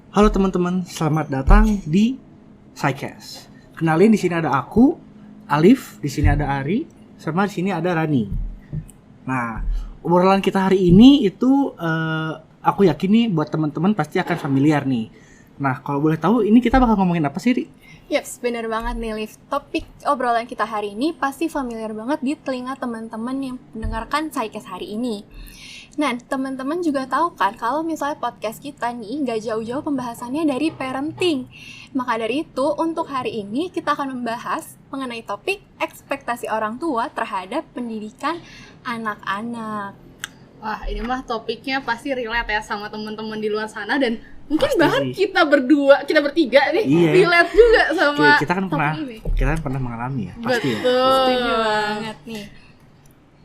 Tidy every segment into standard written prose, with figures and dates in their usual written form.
Halo teman-teman, selamat datang di SciCast. Kenalin, di sini ada aku, Alif, di sini ada Ari, sama di sini ada Rani. Nah, obrolan kita hari ini itu aku yakin nih buat teman-teman pasti akan familiar nih. Nah, kalau boleh tahu ini kita bakal ngomongin apa sih, Ri? Yaps, bener banget nih Liv. Topik obrolan kita hari ini pasti familiar banget di telinga teman-teman yang mendengarkan SciCast hari ini. Nah, teman-teman juga tahu kan kalau misalnya podcast kita nih gak jauh-jauh pembahasannya dari parenting. Maka dari itu, untuk hari ini kita akan membahas mengenai topik ekspektasi orang tua terhadap pendidikan anak-anak. Wah, ini mah topiknya pasti relate ya sama teman-teman di luar sana, dan mungkin Pasti bahkan sih. kita bertiga nih Iya. relate juga sama Kita kan ini. pernah mengalami ya, pasti ya. Betul. Setuju banget nih.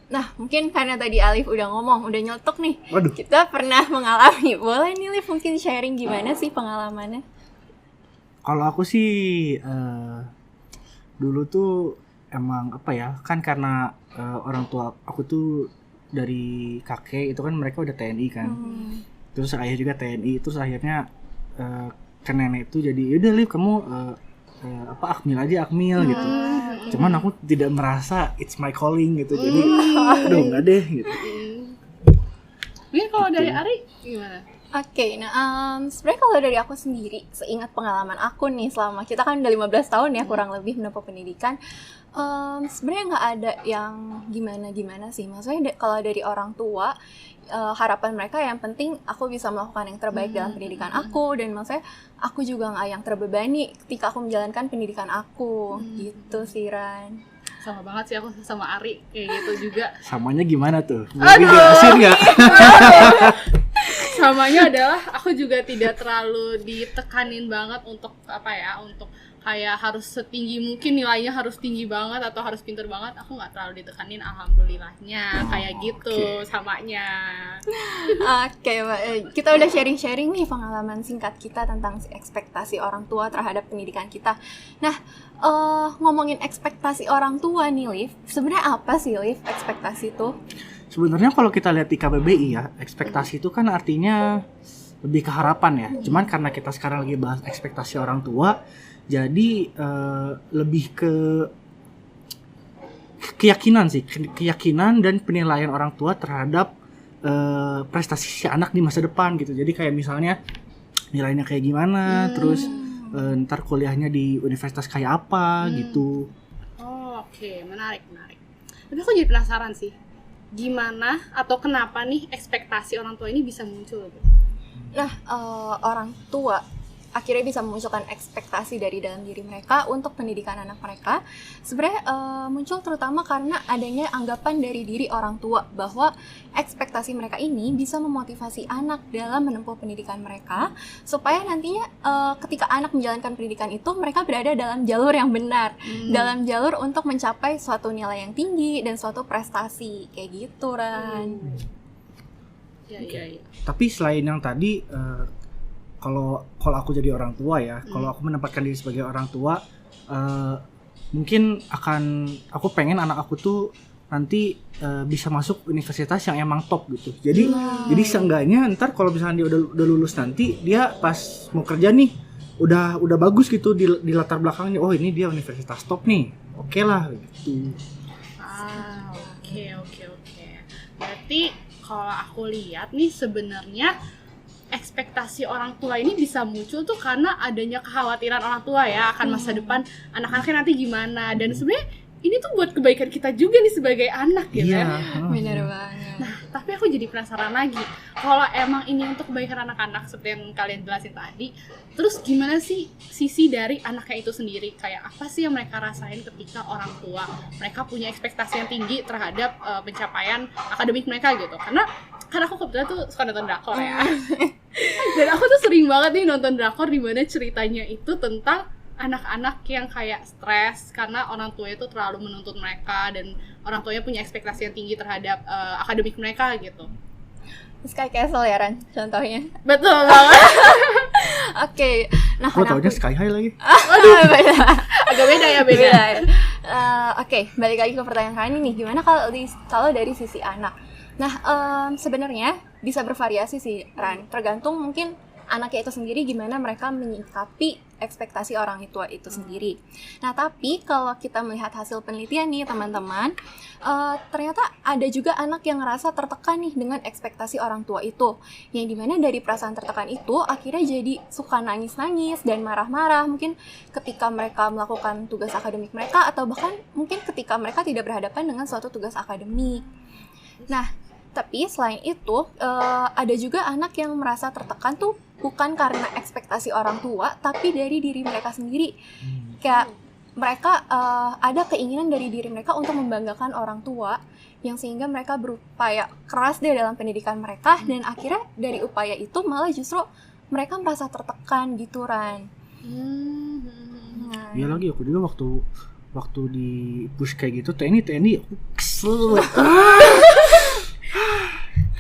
Nah, mungkin karena tadi Alif udah ngomong, udah nyetok nih. Waduh. Kita pernah mengalami. Boleh nih Alif mungkin sharing gimana sih pengalamannya? Kalau aku sih dulu tuh emang apa ya, kan karena orang tua aku tuh dari kakek itu kan mereka udah TNI kan. Terus ayah juga TNI, terus akhirnya ke nenek itu jadi yaudah Liv kamu akmil gitu. Cuman aku tidak merasa it's my calling gitu, jadi aduh enggak deh gitu. Ini kalau dari Ari gimana? Oke, sebenarnya kalau dari aku sendiri, seingat pengalaman aku nih selama kita kan udah 15 tahun ya kurang lebih menempuh pendidikan, sebenarnya nggak ada yang gimana-gimana sih. Maksudnya kalau dari orang tua, harapan mereka yang penting aku bisa melakukan yang terbaik dalam pendidikan aku, dan maksudnya aku juga nggak yang terbebani ketika aku menjalankan pendidikan aku, gitu sih Ran. Sama banget sih aku sama Ari kayak gitu juga. Samanya gimana tuh? Boleh dijelasin nggak? Samanya adalah aku juga tidak terlalu ditekanin banget untuk untuk kayak harus setinggi mungkin, nilainya harus tinggi banget atau harus pinter banget. Aku nggak terlalu ditekanin, alhamdulillahnya kayak gitu. Samanya. Oke, kita udah sharing-sharing nih pengalaman singkat kita tentang ekspektasi orang tua terhadap pendidikan kita. Nah, ngomongin ekspektasi orang tua nih, Liv. Sebenarnya apa sih, Liv, ekspektasi itu? Sebenarnya kalau kita lihat di KBBI ya, ekspektasi itu kan artinya lebih ke harapan ya. Cuman karena kita sekarang lagi bahas ekspektasi orang tua, jadi lebih ke keyakinan sih, keyakinan dan penilaian orang tua terhadap prestasi si anak di masa depan gitu. Jadi kayak misalnya nilainya kayak gimana, terus ntar kuliahnya di universitas kayak apa gitu. Oh, oke, menarik. Tapi aku jadi penasaran sih, gimana atau kenapa nih ekspektasi orang tua ini bisa muncul? Nah, orang tua akhirnya bisa memunculkan ekspektasi dari dalam diri mereka untuk pendidikan anak mereka. Sebenarnya muncul terutama karena adanya anggapan dari diri orang tua bahwa ekspektasi mereka ini bisa memotivasi anak dalam menempuh pendidikan mereka, supaya nantinya ketika anak menjalankan pendidikan itu mereka berada dalam jalur yang benar, dalam jalur untuk mencapai suatu nilai yang tinggi dan suatu prestasi kayak gitu, Ran. Iya. Tapi selain yang tadi, kalau aku jadi orang tua ya, kalau aku menempatkan diri sebagai orang tua, mungkin aku pengen anak aku tuh nanti bisa masuk universitas yang emang top gitu. Jadi seenggaknya ntar kalau misalnya dia udah lulus nanti, dia pas mau kerja nih udah bagus gitu di latar belakangnya. Oh, ini dia universitas top nih, oke lah gitu. Oke. Berarti kalau aku lihat nih sebenarnya ekspektasi orang tua ini bisa muncul tuh karena adanya kekhawatiran orang tua ya akan masa depan anak-anaknya nanti gimana, dan sebenarnya ini tuh buat kebaikan kita juga nih sebagai anak gitu ya. Bener banget. Nah, tapi aku jadi penasaran lagi, kalau emang ini untuk kebaikan anak-anak seperti yang kalian jelasin tadi, terus gimana sih sisi dari anaknya itu sendiri? Kayak apa sih yang mereka rasain ketika orang tua mereka punya ekspektasi yang tinggi terhadap pencapaian akademik mereka gitu? Karena aku kebetulan tuh suka nonton drakor ya. Dan aku tuh sering banget nih nonton drakor di mana ceritanya itu tentang anak-anak yang kayak stres karena orang tuanya itu terlalu menuntut mereka, dan orang tuanya punya ekspektasi yang tinggi terhadap akademik mereka gitu. Sky Castle ya, Ran, contohnya. Betul banget. Oke, nah Gue taunya Sky High lagi. Agak beda ya. Oke, balik lagi ke pertanyaan kalian nih, gimana kalau dari sisi anak? Nah, sebenarnya bisa bervariasi sih, Ran. Tergantung mungkin anaknya itu sendiri gimana mereka menyikapi ekspektasi orang tua itu sendiri. Nah, tapi kalau kita melihat hasil penelitian nih teman-teman, ternyata ada juga anak yang ngerasa tertekan nih dengan ekspektasi orang tua itu, yang dimana dari perasaan tertekan itu akhirnya jadi suka nangis-nangis dan marah-marah mungkin ketika mereka melakukan tugas akademik mereka, atau bahkan mungkin ketika mereka tidak berhadapan dengan suatu tugas akademik. Nah, tapi selain itu ada juga anak yang merasa tertekan tuh bukan karena ekspektasi orang tua, tapi dari diri mereka sendiri. Kayak mereka ada keinginan dari diri mereka untuk membanggakan orang tua, yang sehingga mereka berupaya keras deh dalam pendidikan mereka, dan akhirnya dari upaya itu malah justru mereka merasa tertekan gitu, Ran. Iya lagi aku juga waktu di push kayak gitu TNI aku kesel.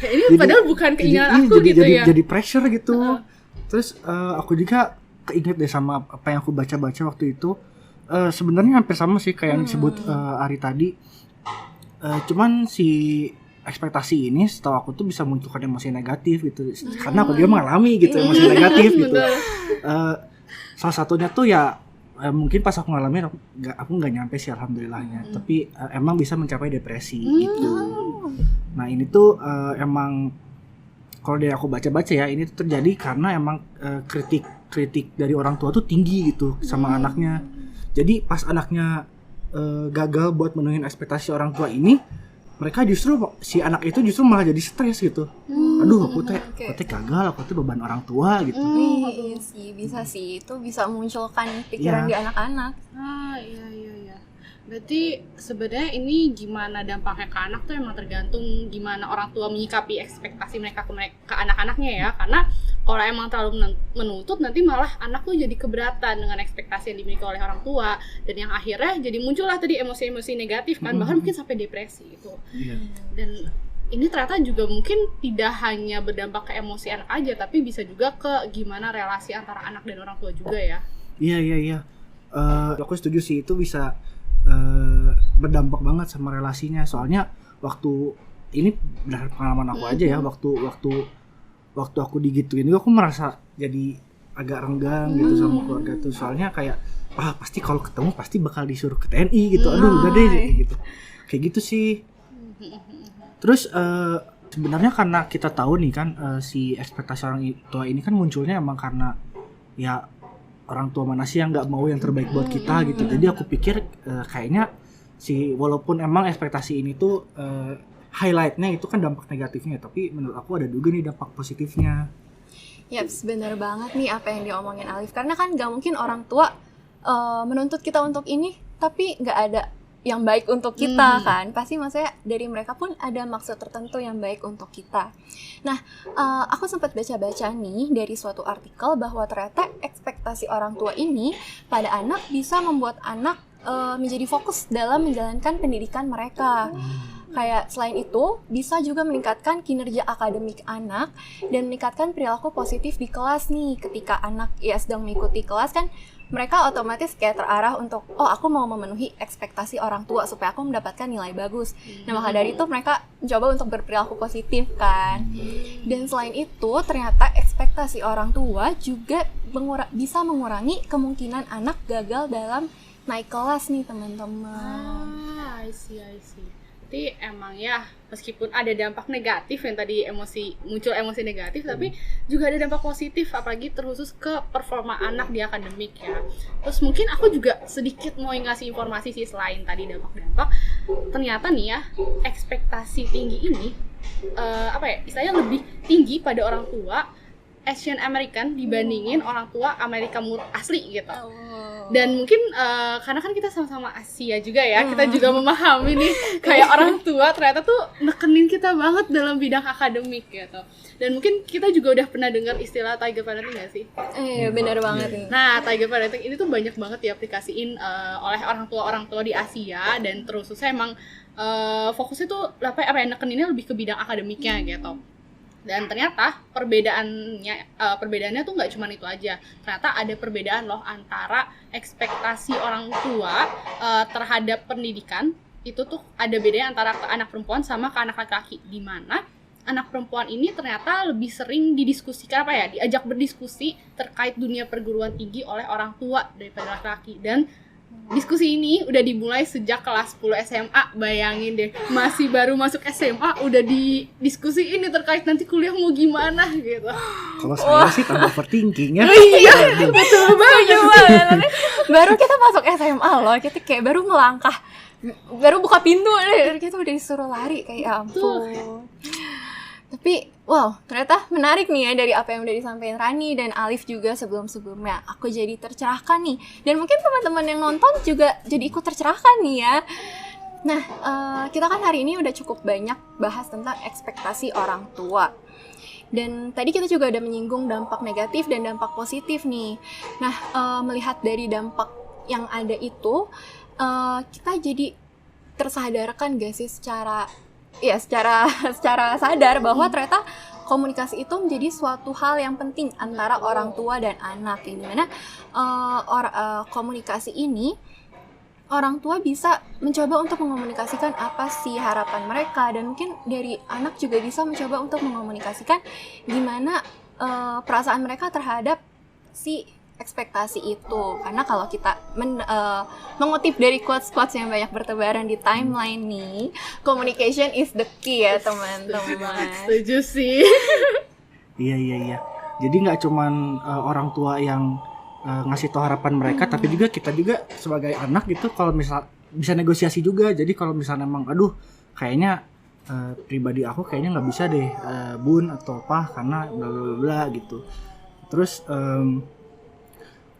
Ini padahal bukan keinginan aku gitu ya. Jadi pressure gitu. Terus aku juga keinget deh sama apa yang aku baca-baca waktu itu. Sebenarnya hampir sama sih kayak yang disebut Ari tadi. Cuman si ekspektasi ini setahu aku tuh bisa munculkan emosi negatif gitu. Karena aku juga mengalami gitu emosi negatif gitu. Salah satunya tuh ya mungkin pas aku ngalamin aku nggak nyampe sih alhamdulillahnya. Tapi emang bisa mencapai depresi gitu. Nah ini tuh emang kalau dari aku baca-baca ya, ini tuh terjadi karena emang kritik dari orang tua tuh tinggi gitu sama anaknya. Jadi pas anaknya gagal buat menuhin ekspektasi orang tua ini, mereka justru si anak itu justru malah jadi stres gitu. Aduh aku teh gagal, aku tuh beban orang tua gitu. Iya sih, bisa sih, itu bisa munculkan pikiran di anak-anak. Iya. Berarti sebenarnya ini gimana dampaknya ke anak tuh emang tergantung gimana orang tua menyikapi ekspektasi mereka ke anak-anaknya ya. Karena kalau emang terlalu menuntut, nanti malah anak tuh jadi keberatan dengan ekspektasi yang dimiliki oleh orang tua, dan yang akhirnya jadi muncullah tadi emosi-emosi negatif kan, bahkan mungkin sampai depresi gitu. Dan ini ternyata juga mungkin tidak hanya berdampak ke emosi anak aja, tapi bisa juga ke gimana relasi antara anak dan orang tua juga ya. Iya. Aku setuju sih, itu bisa berdampak banget sama relasinya. Soalnya waktu ini berdasarkan pengalaman aku aja ya, waktu aku digituin itu aku merasa jadi agak renggang gitu sama keluarga tuh. Soalnya kayak pasti kalau ketemu pasti bakal disuruh ke TNI gitu. Aduh udah deh gitu. Kayak gitu sih. Terus sebenarnya karena kita tahu nih kan si ekspektasi orang tua ini kan munculnya emang karena ya orang tua mana sih yang nggak mau yang terbaik buat kita gitu. Jadi aku pikir kayaknya walaupun emang ekspektasi ini tuh highlightnya itu kan dampak negatifnya, tapi menurut aku ada juga nih dampak positifnya. Yaps, bener banget nih apa yang diomongin Alif. Karena kan nggak mungkin orang tua menuntut kita untuk ini, tapi nggak ada yang baik untuk kita kan. Pasti maksudnya dari mereka pun ada maksud tertentu yang baik untuk kita. Nah, aku sempat baca-baca nih dari suatu artikel bahwa ternyata ekspektasi orang tua ini pada anak bisa membuat anak menjadi fokus dalam menjalankan pendidikan mereka. Kayak selain itu bisa juga meningkatkan kinerja akademik anak dan meningkatkan perilaku positif di kelas nih. Ketika anak ya sedang mengikuti kelas kan, mereka otomatis kayak terarah untuk aku mau memenuhi ekspektasi orang tua supaya aku mendapatkan nilai bagus. Nah maka dari itu mereka mencoba untuk berperilaku positif kan. Dan selain itu ternyata ekspektasi orang tua juga bisa mengurangi kemungkinan anak gagal dalam naik kelas nih teman-teman. I see. Jadi emang ya meskipun ada dampak negatif yang tadi muncul emosi negatif, tapi juga ada dampak positif, apalagi terkhusus ke performa anak di akademik ya. Terus mungkin aku juga sedikit mau ngasih informasi sih selain tadi dampak-dampak. Ternyata nih ya ekspektasi tinggi ini istilahnya lebih tinggi pada orang tua Asian American dibandingin orang tua Amerika asli gitu. Dan mungkin karena kan kita sama-sama Asia juga ya, kita juga memahami nih kayak orang tua ternyata tuh nekenin kita banget dalam bidang akademik gitu. Dan mungkin kita juga udah pernah dengar istilah tiger parenting gak sih? Benar banget nih. Nah, tiger parenting ini tuh banyak banget diaplikasiin oleh orang tua di Asia, dan terus saya emang fokusnya tuh nekeninnya lebih ke bidang akademiknya gitu. Dan ternyata perbedaannya tuh nggak cuma itu aja. Ternyata ada perbedaan loh antara ekspektasi orang tua terhadap pendidikan. Itu tuh ada bedanya antara ke anak perempuan sama ke anak laki-laki. Di mana anak perempuan ini ternyata lebih sering didiskusikan diajak berdiskusi terkait dunia perguruan tinggi oleh orang tua daripada laki-laki. Dan diskusi ini udah dimulai sejak kelas 10 SMA. Bayangin deh, masih baru masuk SMA udah didiskusiin nih terkait nanti kuliah mau gimana gitu. Kalau saya sih tambah overthinking ya. Iya, betul banget. Baru kita masuk SMA loh, kita kayak baru melangkah, baru buka pintu deh, kita udah disuruh lari, kayak ya ampun. Tapi wow, ternyata menarik nih ya dari apa yang udah disampaikan Rani dan Alif juga sebelum-sebelumnya. Aku jadi tercerahkan nih. Dan mungkin teman-teman yang nonton juga jadi ikut tercerahkan nih ya. Nah, kita kan hari ini udah cukup banyak bahas tentang ekspektasi orang tua. Dan tadi kita juga udah menyinggung dampak negatif dan dampak positif nih. Nah, melihat dari dampak yang ada itu, kita jadi tersadarkan gak sih secara sadar bahwa ternyata komunikasi itu menjadi suatu hal yang penting antara orang tua dan anak, yang dimana komunikasi ini orang tua bisa mencoba untuk mengomunikasikan apa sih harapan mereka, dan mungkin dari anak juga bisa mencoba untuk mengomunikasikan gimana perasaan mereka terhadap si ekspektasi itu. Karena kalau kita mengutip dari quotes-quotes yang banyak bertebaran di timeline nih, communication is the key ya teman-teman. Setuju sih. Iya. Jadi nggak cuman orang tua yang ngasih tahu harapan mereka, tapi juga kita juga sebagai anak gitu, kalau misal bisa negosiasi juga. Jadi kalau misalnya emang kayaknya pribadi aku kayaknya nggak bisa deh bun atau apa karena bla bla bla gitu. Terus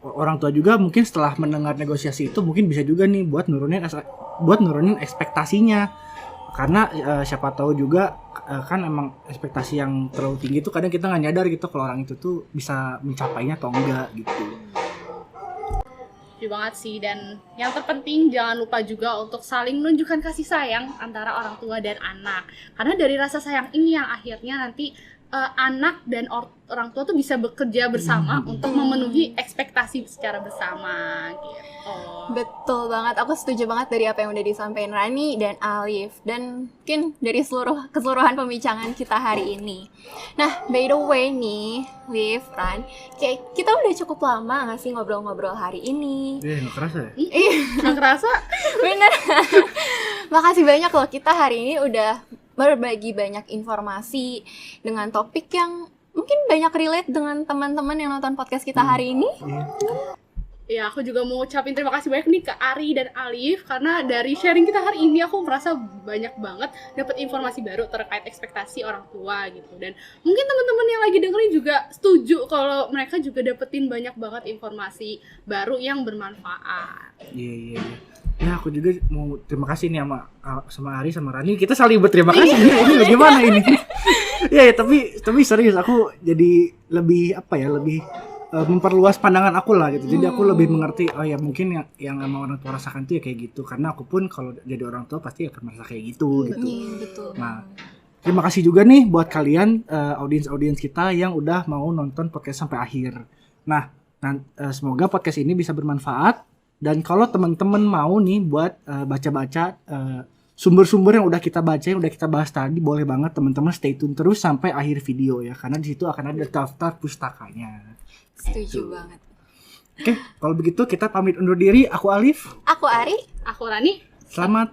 orang tua juga mungkin setelah mendengar negosiasi itu mungkin bisa juga nih buat nurunin ekspektasinya, karena siapa tahu juga kan emang ekspektasi yang terlalu tinggi itu kadang kita nggak nyadar gitu kalau orang itu tuh bisa mencapainya atau enggak gitu. Setuju banget sih, dan yang terpenting jangan lupa juga untuk saling menunjukkan kasih sayang antara orang tua dan anak, karena dari rasa sayang ini yang akhirnya nanti anak dan orang tua tuh bisa bekerja bersama untuk memenuhi ekspektasi secara bersama gitu. Betul banget, aku setuju banget dari apa yang udah disampaikan Rani dan Alif, dan mungkin dari keseluruhan pembicaraan kita hari ini. Nah, by the way nih, Liv, Ran, kayak kita udah cukup lama nggak sih ngobrol-ngobrol hari ini? Nggak kerasa ya? Nggak kerasa? Bener. Makasih banyak loh, kita hari ini udah berbagi banyak informasi dengan topik yang mungkin banyak relate dengan teman-teman yang nonton podcast kita hari ini. Ya, aku juga mau ucapin terima kasih banyak nih ke Ari dan Alif, karena dari sharing kita hari ini aku merasa banyak banget dapat informasi baru terkait ekspektasi orang tua gitu. Dan mungkin teman-teman yang lagi dengerin juga setuju kalau mereka juga dapetin banyak banget informasi baru yang bermanfaat. Iya. Ya aku juga mau terima kasih nih sama Ari sama Rani, kita saling berterima kasih. Ini gimana ini? Ya tapi serius aku jadi lebih memperluas pandangan aku lah gitu. Jadi aku lebih mengerti mungkin yang emang orang tua rasakan tuh ya kayak gitu, karena aku pun kalau jadi orang tua pasti akan merasa kayak gitu gitu. Betul. Nah, terima kasih juga nih buat kalian audiens kita yang udah mau nonton podcast sampai akhir. Nah, semoga podcast ini bisa bermanfaat. Dan kalau teman-teman mau nih buat baca-baca sumber-sumber yang udah kita baca, yang udah kita bahas tadi, boleh banget teman-teman stay tune terus sampai akhir video ya, karena di situ akan ada daftar pustakanya. Setuju banget. Oke, kalau begitu kita pamit undur diri. Aku Alif. Aku Ari. Aku Rani. Selamat.